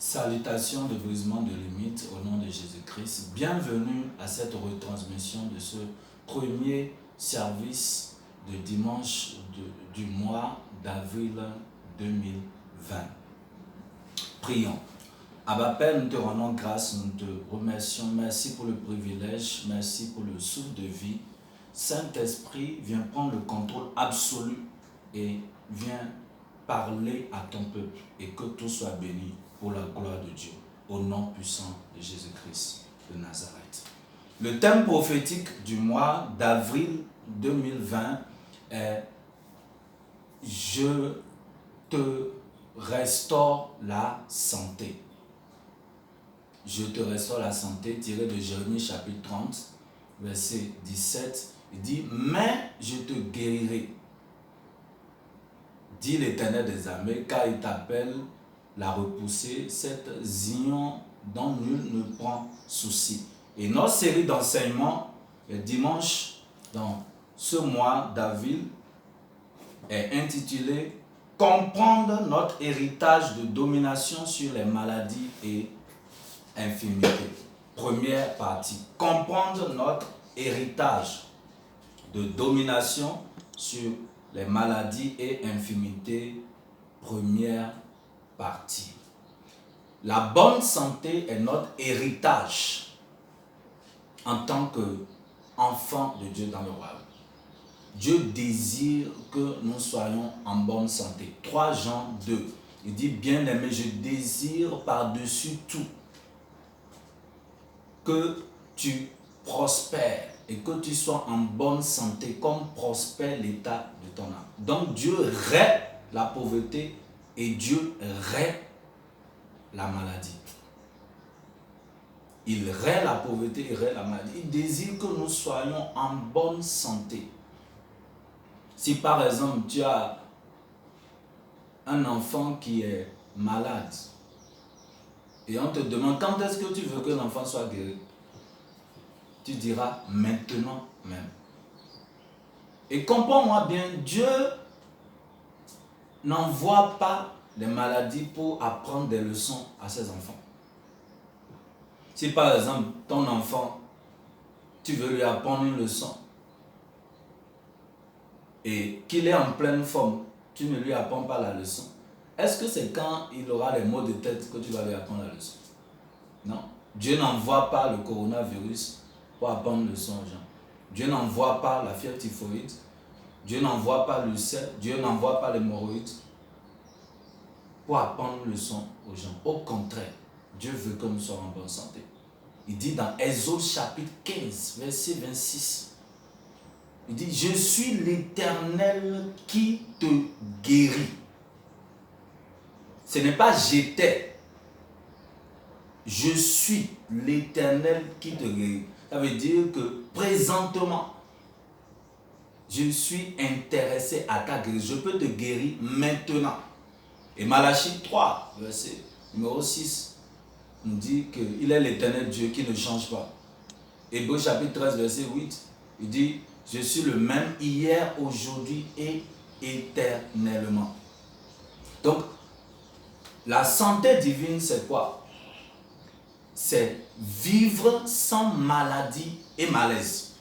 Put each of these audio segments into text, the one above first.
Salutations de brisement de limites au nom de Jésus-Christ. Bienvenue à cette retransmission de ce premier service de dimanche du mois d'avril 2020. Prions. Abba Père, nous te rendons grâce, nous te remercions. Merci pour le privilège, merci pour le souffle de vie. Saint-Esprit, viens prendre le contrôle absolu et viens parler à ton peuple et que tout soit béni pour la gloire de Dieu, au nom puissant de Jésus-Christ de Nazareth. Le thème prophétique du mois d'avril 2020 est « Je te restaure la santé ». Je te restaure la santé, tiré de Jérémie chapitre 30, verset 17. Il dit « Mais je te guérirai, dit l'Éternel des armées, car il t'appelle la repousser, cette Zion dont nul ne prend souci. » Et notre série d'enseignements, dimanche, dans ce mois d'avril, est intitulée « Comprendre notre héritage de domination sur les maladies et infirmités ». Première partie, comprendre notre héritage de domination sur les maladies et infirmités. Première partie. La bonne santé est notre héritage en tant qu'enfant de Dieu dans le royaume. Dieu désire que nous soyons en bonne santé. 3 Jean 2, il dit « Bien-aimé, je désire par-dessus tout que tu prospères et que tu sois en bonne santé comme prospère l'état de ton âme. » Donc Dieu raie la pauvreté et Dieu raie la maladie. Il raie la pauvreté et raie la maladie. Il désire que nous soyons en bonne santé. Si par exemple tu as un enfant qui est malade et on te demande quand est-ce que tu veux que l'enfant soit guéri, tu diras maintenant même. Et comprends-moi bien, Dieu n'envoie pas les maladies pour apprendre des leçons à ses enfants. Si par exemple ton enfant, tu veux lui apprendre une leçon et qu'il est en pleine forme, tu ne lui apprends pas la leçon, est-ce que c'est quand il aura les maux de tête que tu vas lui apprendre la leçon? Non. Dieu n'envoie pas le coronavirus pour apprendre une leçon aux gens. Dieu n'envoie pas la fièvre typhoïde. Dieu n'envoie pas l'ulcère. Dieu n'envoie pas l'hémorroïde pour apprendre une leçon aux gens. Au contraire, Dieu veut que nous soyons en bonne santé. Il dit dans Exode chapitre 15, verset 26, il dit « Je suis l'Éternel qui te guérit. » Ce n'est pas « j'étais ». Je suis l'Éternel qui te guérit. Ça veut dire que présentement, je suis intéressé à ta guérison. Je peux te guérir maintenant. Et Malachie 3, verset numéro 6, nous dit qu'il est l'Éternel Dieu qui ne change pas. Hébreux chapitre 13, verset 8, il dit « Je suis le même hier, aujourd'hui et éternellement. » Donc, la santé divine, c'est quoi? C'est vivre sans maladie et malaise.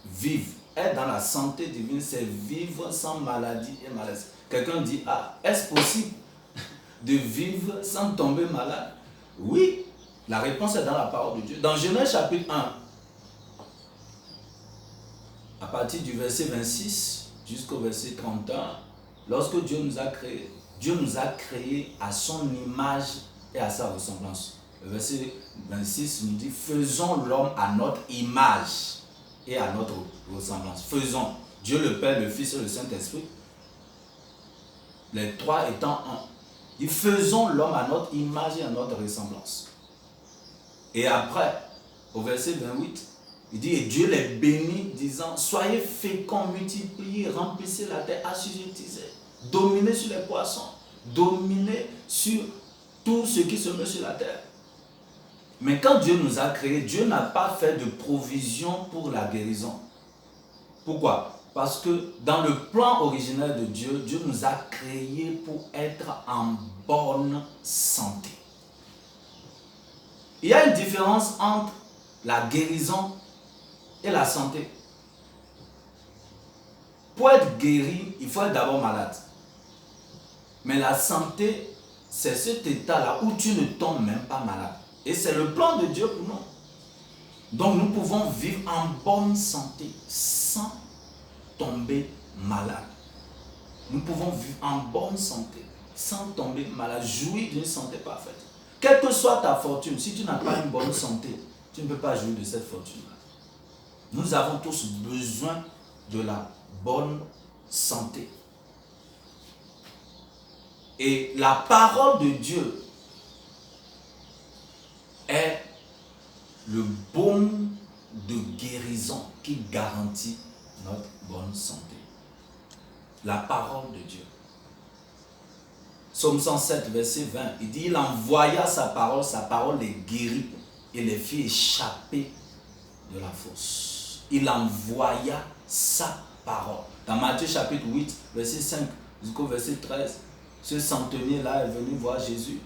Vivre, être dans la santé divine, c'est vivre sans maladie et malaise. Quelqu'un dit, ah, est-ce possible de vivre sans tomber malade? Oui, la réponse est dans la parole de Dieu. Dans Genèse chapitre 1, à partir du verset 26 jusqu'au verset 31, lorsque Dieu nous a créés à son image et à sa ressemblance. Le verset 26 nous dit, faisons l'homme à notre image et à notre ressemblance. Faisons, Dieu le Père, le Fils et le Saint-Esprit, les trois étant un. Il dit, faisons l'homme à notre image et à notre ressemblance. Et après, au verset 28, il dit, et Dieu les bénit, disant, soyez féconds, multipliez, remplissez la terre, assujettissez, dominez sur les poissons, dominez sur tout ce qui se met sur la terre. Mais quand Dieu nous a créés, Dieu n'a pas fait de provision pour la guérison. Pourquoi? Parce que dans le plan originel de Dieu, Dieu nous a créés pour être en bonne santé. Il y a une différence entre la guérison et la santé. Pour être guéri, il faut être d'abord malade. Mais la santé, c'est cet état-là où tu ne tombes même pas malade. Et c'est le plan de Dieu pour nous. Donc nous pouvons vivre en bonne santé sans tomber malade. Nous pouvons vivre en bonne santé sans tomber malade, jouir d'une santé parfaite. Quelle que soit ta fortune, si tu n'as pas une bonne santé, tu ne peux pas jouir de cette fortune-là. Nous avons tous besoin de la bonne santé. Et la parole de Dieu est le baume de guérison qui garantit notre bonne santé. La parole de Dieu. Psaume 107, verset 20, il dit, il envoya sa parole les guérit et les fit échapper de la fosse. Il envoya sa parole. Dans Matthieu chapitre 8, verset 5 jusqu'au verset 13, ce centenier-là est venu voir Jésus.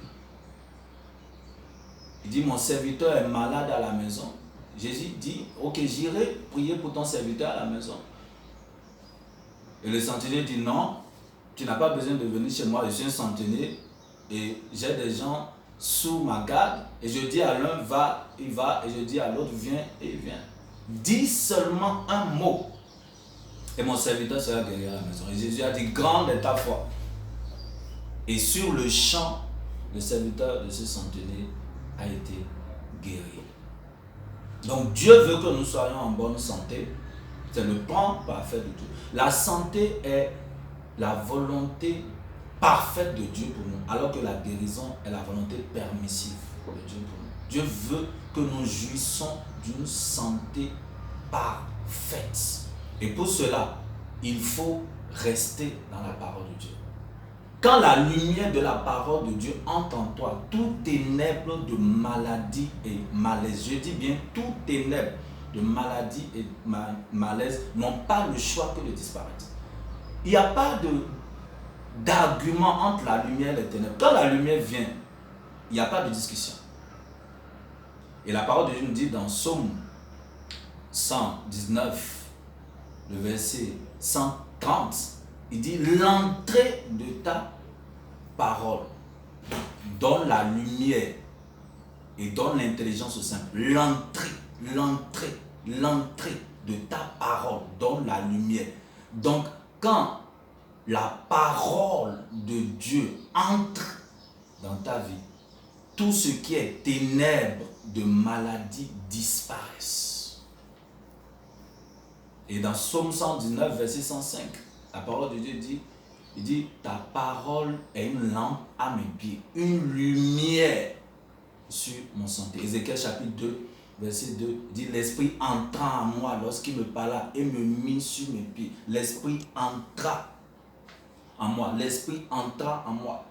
Il dit, mon serviteur est malade à la maison. Jésus dit, ok, j'irai prier pour ton serviteur à la maison. Et le centenier dit, non, tu n'as pas besoin de venir chez moi, je suis un centenier et j'ai des gens sous ma garde. Et je dis à l'un, va, il va, et je dis à l'autre, viens, et il vient. Dis seulement un mot et mon serviteur sera guéri à la maison. Et Jésus a dit, grande est ta foi. Et sur le champ, le serviteur de ce centenier a été guéri. Donc Dieu veut que nous soyons en bonne santé. C'est le plan parfait de Dieu. La santé est la volonté parfaite de Dieu pour nous, alors que la guérison est la volonté permissive de Dieu pour nous. Dieu veut que nous jouissons d'une santé parfaite. Et pour cela, il faut rester dans la parole de Dieu. Quand la lumière de la parole de Dieu entre en toi, tout ténèbres de maladie et malaise, je dis bien tout ténèbres de maladie et malaise n'ont pas le choix que de disparaître. Il n'y a pas d'argument entre la lumière et les ténèbres. Quand la lumière vient, il n'y a pas de discussion. Et la parole de Dieu nous dit dans Psaume 119, le verset 130, il dit, l'entrée de ta parole donne la lumière et donne l'intelligence au simple. L'entrée de ta parole donne la lumière. Donc, quand la parole de Dieu entre dans ta vie, tout ce qui est ténèbres de maladie disparaissent. Et dans Psaume 119, verset 105, la parole de Dieu dit, il dit, ta parole est une lampe à mes pieds, une lumière sur mon sentier. Ézéchiel chapitre 2, verset 2, dit, l'Esprit entra en moi lorsqu'il me parla et me mit sur mes pieds. L'Esprit entra en moi. L'Esprit entra en moi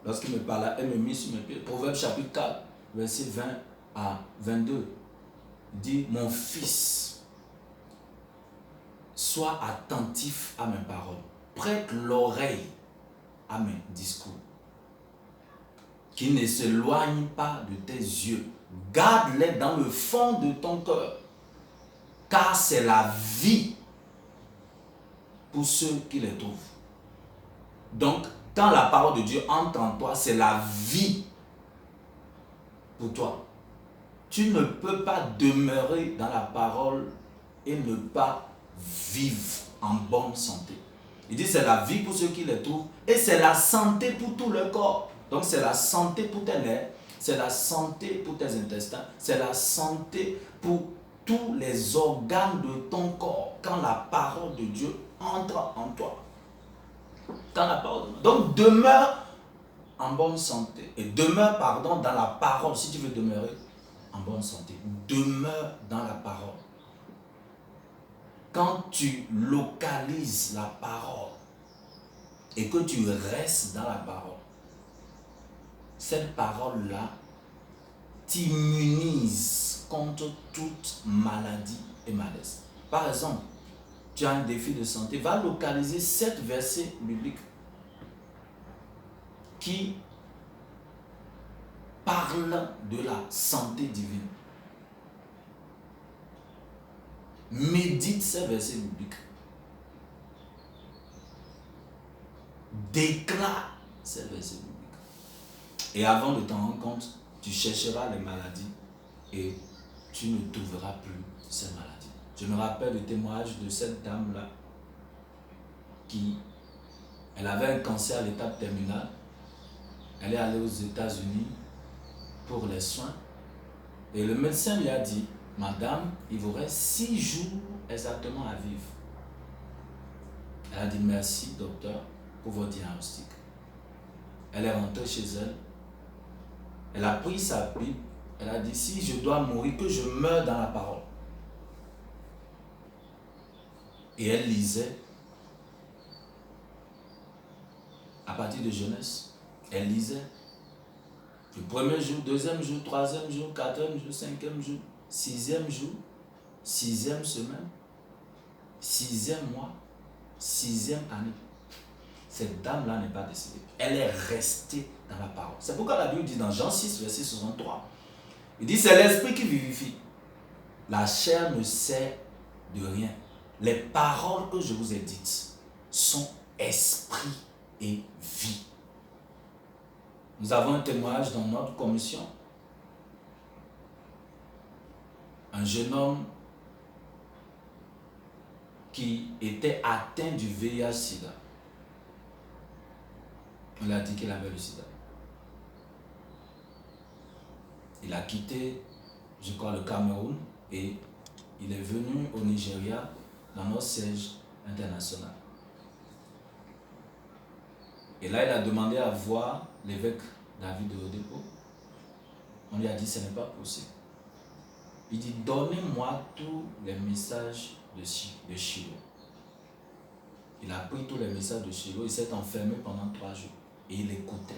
lorsqu'il me parla et me mit sur mes pieds. Proverbe chapitre 4, verset 20 à 22, dit, mon fils, sois attentif à mes paroles. Prête l'oreille à mes discours. Qu'ils ne s'éloignent pas de tes yeux. Garde-les dans le fond de ton cœur. Car c'est la vie pour ceux qui les trouvent. Donc, quand la parole de Dieu entre en toi, c'est la vie pour toi. Tu ne peux pas demeurer dans la parole et ne pas vivre en bonne santé. Il dit c'est la vie pour ceux qui les trouvent et c'est la santé pour tout le corps. Donc c'est la santé pour tes nerfs, c'est la santé pour tes intestins, c'est la santé pour tous les organes de ton corps quand la parole de Dieu entre en toi. Quand la parole de... Donc demeure en bonne santé et demeure dans la parole si tu veux demeurer en bonne santé. Demeure dans la parole. Quand tu localises la parole et que tu restes dans la parole, cette parole-là t'immunise contre toute maladie et malaise. Par exemple, tu as un défi de santé, va localiser 7 versets bibliques qui parlent parle de la santé divine. Médite ces versets bibliques. Déclare ces versets bibliques. Et avant de t'en rendre compte, tu chercheras les maladies et tu ne trouveras plus ces maladies. Je me rappelle le témoignage de cette dame-là elle avait un cancer à l'étape terminale. Elle est allée aux États-Unis pour les soins. Et le médecin lui a dit, madame, il vous reste 6 jours exactement à vivre. Elle a dit, merci docteur pour votre diagnostic. Elle est rentrée chez elle. Elle a pris sa Bible. Elle a dit, si je dois mourir, que je meure dans la parole. Et elle lisait. À partir de jeunesse, elle lisait. Le premier jour, deuxième jour, troisième jour, quatrième jour, cinquième jour, sixième jour, sixième semaine, sixième mois, sixième année. Cette dame-là n'est pas décédée. Elle est restée dans la parole. C'est pourquoi la Bible dit dans Jean 6, verset 63, il dit, c'est l'esprit qui vivifie. La chair ne sert de rien. Les paroles que je vous ai dites sont esprit et vie. Nous avons un témoignage dans notre commission. Un jeune homme qui était atteint du VIH-Sida. On a dit qu'il avait le sida. Il a quitté, je crois, le Cameroun et il est venu au Nigeria dans notre siège international. Et là, il a demandé à voir l'évêque David de Odepo. On lui a dit, ce n'est pas possible. Il dit, donnez-moi tous les messages de Shiloh. Il a pris tous les messages de Shiloh, il s'est enfermé pendant 3 jours. Et il écoutait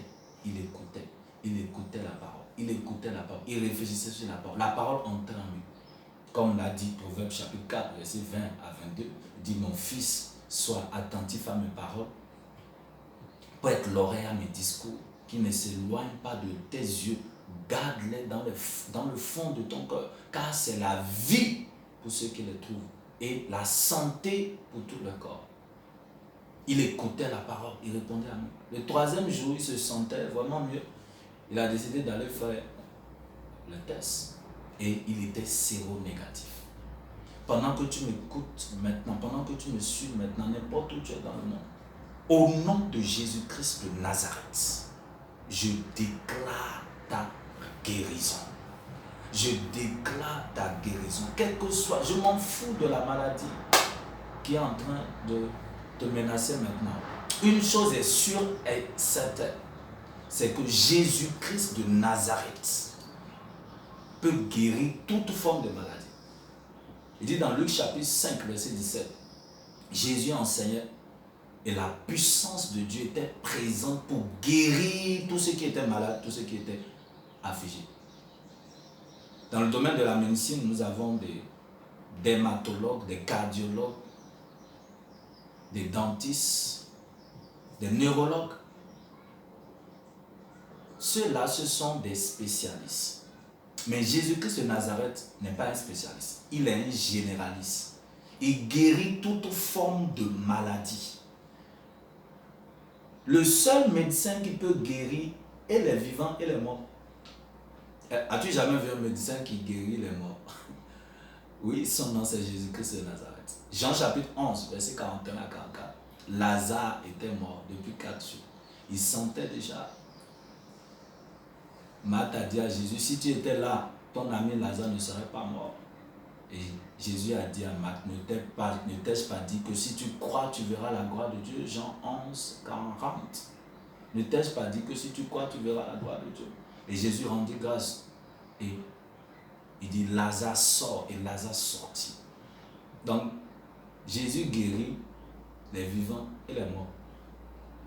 la parole. Il écoutait la parole, il réfléchissait sur la parole. La parole entrait en lui. Comme l'a dit Proverbe chapitre 4, verset 20 à 22, il dit, mon fils, sois attentif à mes paroles, prête l'oreille à mes discours, qui ne s'éloignent pas de tes yeux, garde-les dans le fond de ton cœur, car c'est la vie pour ceux qui les trouvent et la santé pour tout le corps. Il écoutait la parole, il répondait à nous. Le 3e jour, il se sentait vraiment mieux. Il a décidé d'aller faire le test et il était séronégatif. Pendant que tu m'écoutes maintenant, pendant que tu me suis maintenant, n'importe où tu es dans le monde, au nom de Jésus-Christ de Nazareth, je déclare ta guérison. Je déclare ta guérison. Quel que soit, je m'en fous de la maladie qui est en train de te menacer maintenant. Une chose est sûre et certaine, c'est que Jésus-Christ de Nazareth peut guérir toute forme de maladie. Il dit dans Luc chapitre 5, verset 17, Jésus enseignait et la puissance de Dieu était présente pour guérir tous ceux qui étaient malades, tous ceux qui étaient affligés. Dans le domaine de la médecine, nous avons des dermatologues, des cardiologues, des dentistes, des neurologues. Ceux-là, ce sont des spécialistes. Mais Jésus-Christ de Nazareth n'est pas un spécialiste. Il est un généraliste. Il guérit toute forme de maladie. Le seul médecin qui peut guérir est les vivants et les morts. As-tu jamais vu un médecin qui guérit les morts? Oui, son nom c'est Jésus-Christ de Nazareth. Jean chapitre 11, verset 41 à 44. Lazare était mort depuis 4 jours. Il sentait déjà. Marthe a dit à Jésus, si tu étais là, ton ami Lazare ne serait pas mort. Et Jésus a dit à Marthe, ne t'ai-je pas dit que si tu crois, tu verras la gloire de Dieu? Jean 11, 40. Ne t'ai-je pas dit que si tu crois, tu verras la gloire de Dieu? Et Jésus rendit grâce. Et il dit, Lazare sort. Et Lazare sortit. Donc, Jésus guérit les vivants et les morts.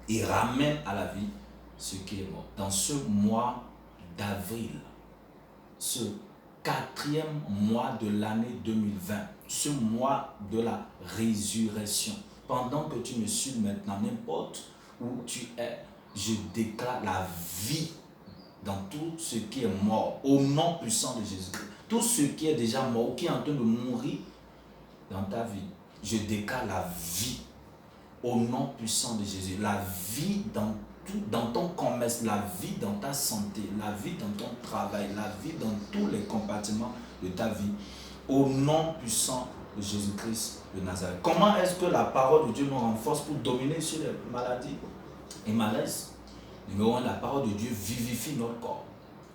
Il ramène à la vie ce qui est mort. Dans ce mois d'avril, ce 4e mois de l'année 2020, ce mois de la résurrection, pendant que tu me suis maintenant, n'importe où tu es, je déclare la vie dans tout ce qui est mort, au nom puissant de Jésus-Christ. Tout ce qui est déjà mort, qui est en train de mourir dans ta vie, je déclare la vie au nom puissant de Jésus. La vie dans tout, dans ton commerce, la vie dans ta santé, la vie dans ton travail, la vie dans tous les compartiments de ta vie, au nom puissant de Jésus-Christ de Nazareth. Comment est-ce que la parole de Dieu nous renforce pour dominer sur les maladies et malaises? Numéro 1, la parole de Dieu vivifie notre corps.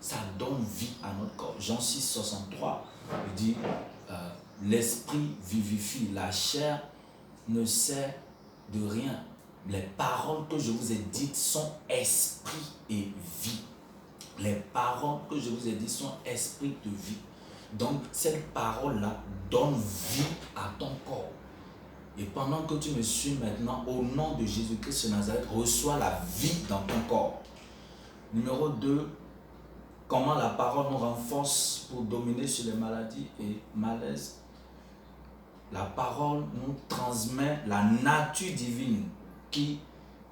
Ça donne vie à notre corps. Jean 6, 63, il dit, l'esprit vivifie, la chair ne sert de rien. Les paroles que je vous ai dites sont esprit et vie. Les paroles que je vous ai dites sont esprit de vie. Donc, cette parole-là donne vie à ton corps. Et pendant que tu me suis maintenant, au nom de Jésus-Christ de Nazareth, reçois la vie dans ton corps. Numéro 2, comment la parole nous renforce pour dominer sur les maladies et malaises. La parole nous transmet la nature divine qui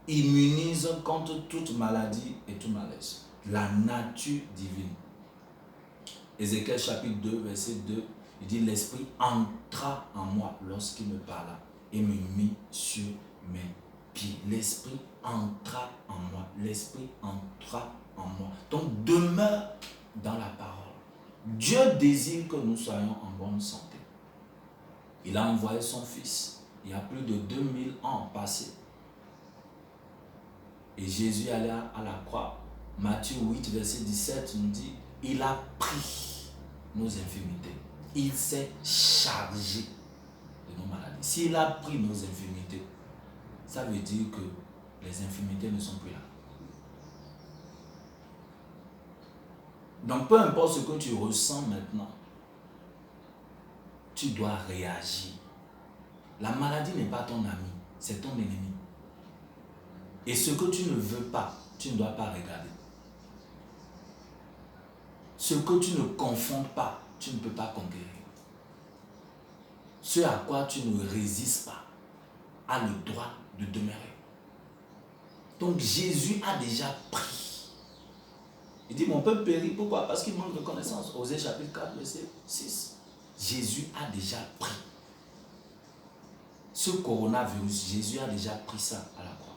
immunise contre toute maladie et tout malaise. La nature divine. Ézéchiel chapitre 2, verset 2, il dit, l'Esprit entra en moi lorsqu'il me parla et me mit sur mes pieds. L'Esprit entra en moi. L'Esprit entra en moi. Donc demeure dans la parole. Dieu désire que nous soyons en bonne santé. Il a envoyé son Fils il y a plus de 2000 ans passés. Et Jésus allait à la croix. Matthieu 8, verset 17 nous dit, il a pris nos infirmités. Il s'est chargé de nos maladies. S'il a pris nos infirmités, ça veut dire que les infirmités ne sont plus là. Donc peu importe ce que tu ressens maintenant, tu dois réagir. La maladie n'est pas ton ami, c'est ton ennemi. Et ce que tu ne veux pas, tu ne dois pas regarder. Ce que tu ne confonds pas, tu ne peux pas conquérir. Ce à quoi tu ne résistes pas a le droit de demeurer. Donc Jésus a déjà pris. Il dit, mon peuple périt, pourquoi? Parce qu'il manque de connaissance. Osée chapitre 4, verset 6. Jésus a déjà pris. Ce coronavirus, Jésus a déjà pris ça à la croix.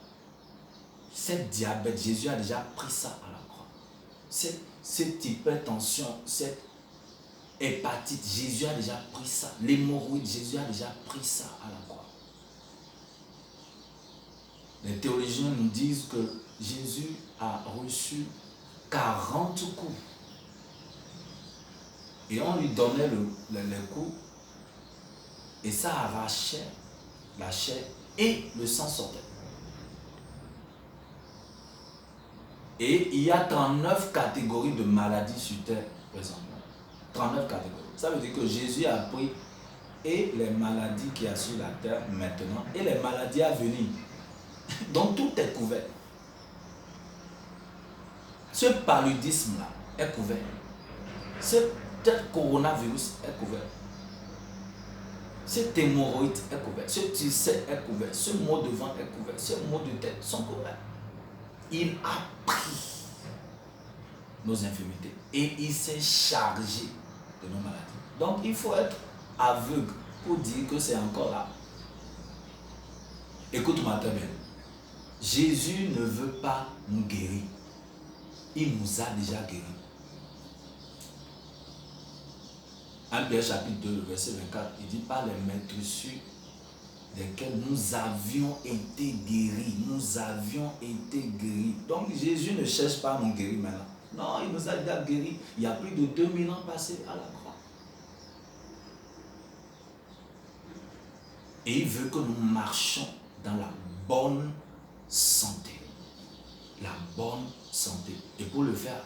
Cette diabète, Jésus a déjà pris ça à la croix. Cette hypertension, cette hépatite, Jésus a déjà pris ça. L'hémorroïde, Jésus a déjà pris ça à la croix. Les théologiens nous disent que Jésus a reçu 40 coups. Et on lui donnait les coups. Et ça arrachait la chair et le sang sortait. Et il y a 39 catégories de maladies sur terre présentement. 39 catégories. Ça veut dire que Jésus a pris et les maladies qu'il y a sur la terre maintenant et les maladies à venir. Donc tout est couvert. Ce paludisme-là est couvert. Ce coronavirus est couvert. Cet hémorroïde est couvert. Ce typhus est couvert. Ce maux de ventre est couvert. Ce maux de tête sont couverts. Il a pris nos infirmités et il s'est chargé de nos maladies. Donc il faut être aveugle pour dire que c'est encore là. Écoute-moi très bien. Jésus ne veut pas nous guérir. Il nous a déjà guéris. 1 Pierre chapitre 2, verset 24, il dit, par les maîtresses desquelles nous avions été guéris. Nous avions été guéris. Donc Jésus ne cherche pas à nous guérir maintenant. Non, il nous a déjà guéris. Il y a plus de 2000 ans passés à la croix. Et il veut que nous marchions dans la bonne santé. La bonne santé. Et pour le faire,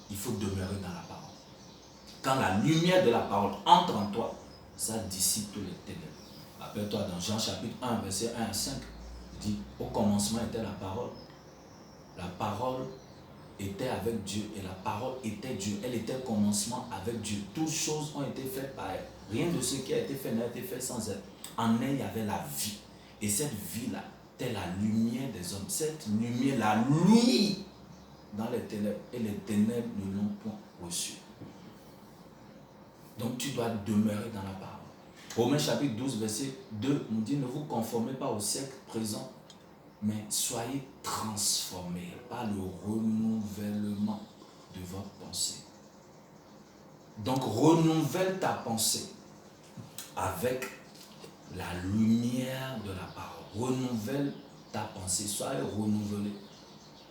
il faut demeurer dans la parole. Quand la lumière de la parole entre en toi, ça dissipe tous les ténèbres. Rappelle-toi dans Jean chapitre 1, verset 1 à 5, il dit, au commencement était la parole. La parole était avec Dieu et la parole était Dieu. Elle était au commencement avec Dieu. Toutes choses ont été faites par elle. Rien de ce qui a été fait n'a été fait sans elle. En elle, il y avait la vie. Et cette vie-là, était la lumière des hommes. Cette lumière, la nuit dans les ténèbres et les ténèbres ne l'ont point reçu. Donc tu dois demeurer dans la parole. Romains chapitre 12, verset 2 nous dit, ne vous conformez pas au siècle présent, mais soyez transformés par le renouvellement de votre pensée. Donc renouvelle ta pensée avec la lumière de la parole. Renouvelle ta pensée, soyez renouvelé.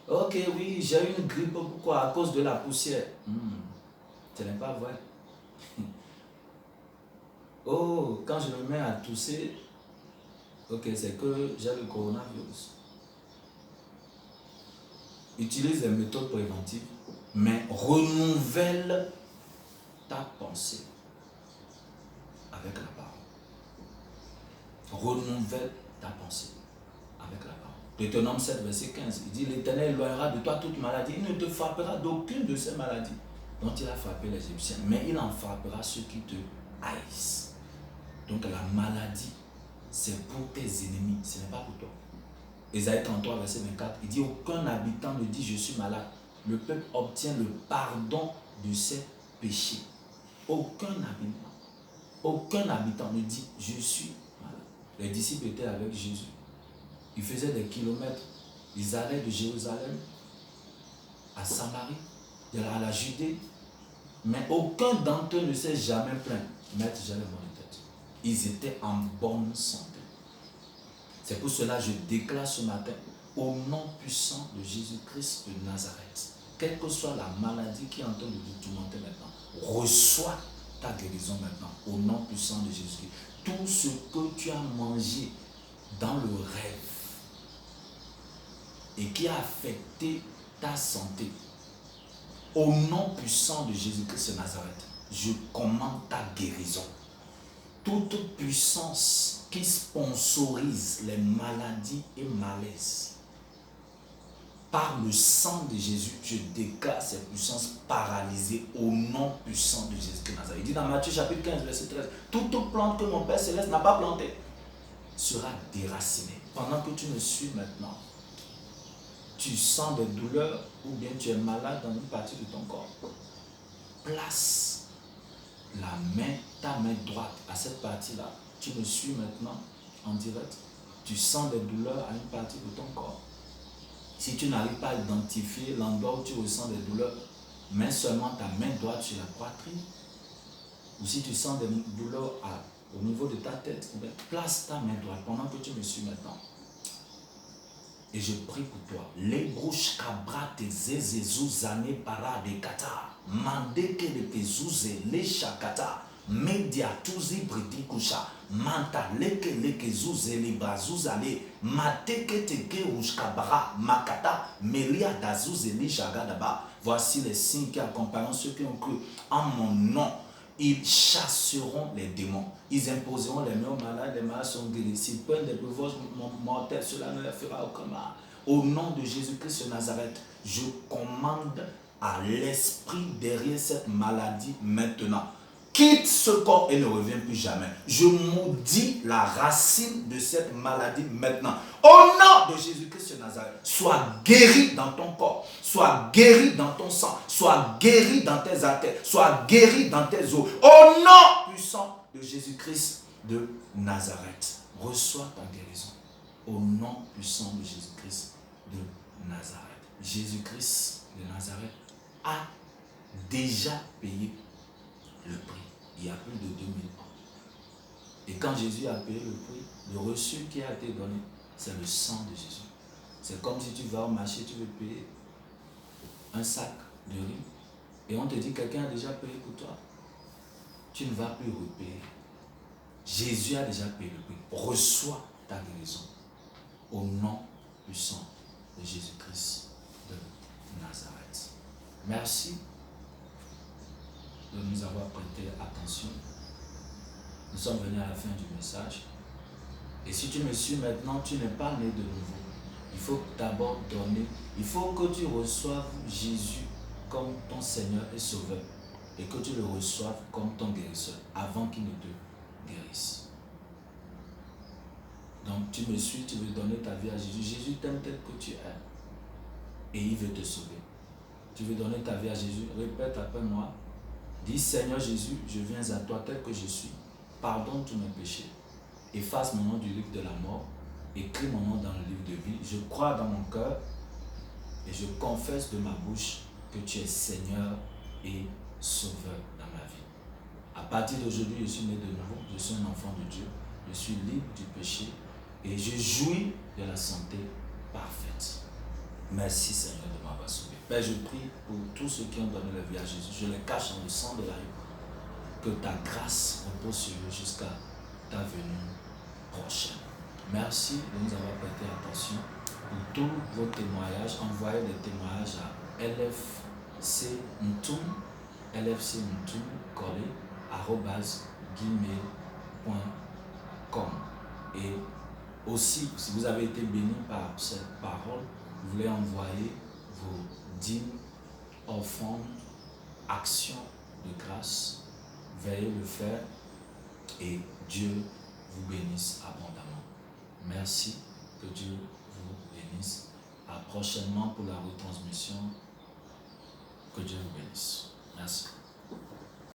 Ok, oui, j'ai eu une grippe, pourquoi? À cause de la poussière. Ce n'est pas vrai. Oh, quand je me mets à tousser, ok, c'est que j'ai le coronavirus. Utilise les méthodes préventives, mais renouvelle ta pensée avec la parole. Renouvelle ta pensée avec la parole. Deutéronome 7, verset 15, il dit, l'Éternel éloignera de toi toute maladie. Il ne te frappera d'aucune de ces maladies dont il a frappé les Égyptiens, mais il en frappera ceux qui te haïssent. Donc la maladie, c'est pour tes ennemis, ce n'est pas pour toi. Ésaïe 33, verset 24, il dit, aucun habitant ne dit je suis malade. Le peuple obtient le pardon de ses péchés. Aucun habitant ne dit je suis malade. Les disciples étaient avec Jésus. Ils faisaient des kilomètres. Ils allaient de Jérusalem à Samarie, à la Judée. Mais aucun d'entre eux ne s'est jamais plaint. Maître, j'ai le mal de tête. Ils étaient en bonne santé. C'est pour cela que je déclare ce matin, au nom puissant de Jésus-Christ de Nazareth, quelle que soit la maladie qui est en train de vous tourmenter maintenant, reçois ta guérison maintenant, au nom puissant de Jésus-Christ. Tout ce que tu as mangé dans le rêve et qui a affecté ta santé, au nom puissant de Jésus-Christ de Nazareth, je commande ta guérison. Toute puissance qui sponsorise les maladies et malaises, par le sang de Jésus, je déclare ces puissances paralysées au nom puissant de Jésus de Nazareth. Il dit dans Matthieu chapitre 15, verset 13, toute plante que mon Père Céleste n'a pas plantée sera déracinée. Pendant que tu me suis maintenant, tu sens des douleurs ou bien tu es malade dans une partie de ton corps, place ta main droite à cette partie-là. Tu me suis maintenant en direct. Tu sens des douleurs à une partie de ton corps. Si tu n'arrives pas à identifier l'endroit où tu ressens des douleurs, mets seulement ta main droite sur la poitrine. Ou si tu sens des douleurs au niveau de ta tête, place ta main droite pendant que tu me suis maintenant. Et je prie pour toi. Les brouches cabrate zezezuzane parade kata. Mandeke le kezuze le shakata. Media tuzi britikusha. Manta leke zuze le bazuzale. Mateke teke ushkabara. Makata. Melia dazuze le shagadaba. Voici les signes qui accompagnent ceux qui ont cru en mon nom. Ils chasseront les démons. Ils imposeront les mains aux malades, les malades sont guéris. S'ils prennent des pouvoirs mortels, cela ne leur fera aucun mal. Au nom de Jésus-Christ de Nazareth, je commande à l'esprit derrière cette maladie maintenant. Quitte ce corps et ne reviens plus jamais. Je maudis la racine de cette maladie maintenant. Au nom de Jésus-Christ de Nazareth, sois guéri dans ton corps, sois guéri dans ton sang, sois guéri dans tes artères, sois guéri dans tes os. Au nom puissant de Jésus-Christ de Nazareth, reçois ta guérison. Au nom puissant de Jésus-Christ de Nazareth. Jésus-Christ de Nazareth a déjà payé le prix. Il y a plus de 2000 ans. Et quand Jésus a payé le prix, le reçu qui a été donné, c'est le sang de Jésus. C'est comme si tu vas au marché, tu veux payer un sac de riz, et on te dit quelqu'un a déjà payé pour toi. Tu ne vas plus repayer. Jésus a déjà payé le prix. Reçois ta guérison. Au nom puissant de Jésus-Christ de Nazareth. Merci de nous avoir prêté attention. Nous sommes venus à la fin du message. Et si tu me suis maintenant, tu n'es pas né de nouveau. Il faut d'abord donner. Il faut que tu reçoives Jésus comme ton Seigneur et Sauveur. Et que tu le reçoives comme ton guérisseur avant qu'il ne te guérisse. Donc tu me suis, tu veux donner ta vie à Jésus. Jésus t'aime tel que tu es. Et il veut te sauver. Tu veux donner ta vie à Jésus? Répète après moi. Dis, Seigneur Jésus, je viens à toi tel que je suis. Pardonne tous mes péchés. Efface mon nom du livre de la mort. Écris mon nom dans le livre de vie. Je crois dans mon cœur et je confesse de ma bouche que tu es Seigneur et Sauveur dans ma vie. À partir d'aujourd'hui, je suis né de nouveau. Je suis un enfant de Dieu. Je suis libre du péché et je jouis de la santé parfaite. Merci Seigneur de m'avoir sauvé. Père, je prie pour tous ceux qui ont donné leur vie à Jésus. Je les cache dans le sang de l'agneau. Que ta grâce repose sur eux jusqu'à ta venue prochaine. Merci de nous avoir prêté attention. Pour tous vos témoignages, envoyez des témoignages à lfcmtoum@gmail.com. Et aussi, si vous avez été béni par cette parole, vous voulez envoyer vos dîmes, offrandes, actions de grâce, veuillez le faire et Dieu vous bénisse abondamment. Merci, que Dieu vous bénisse. À prochainement pour la retransmission. Que Dieu vous bénisse. Merci.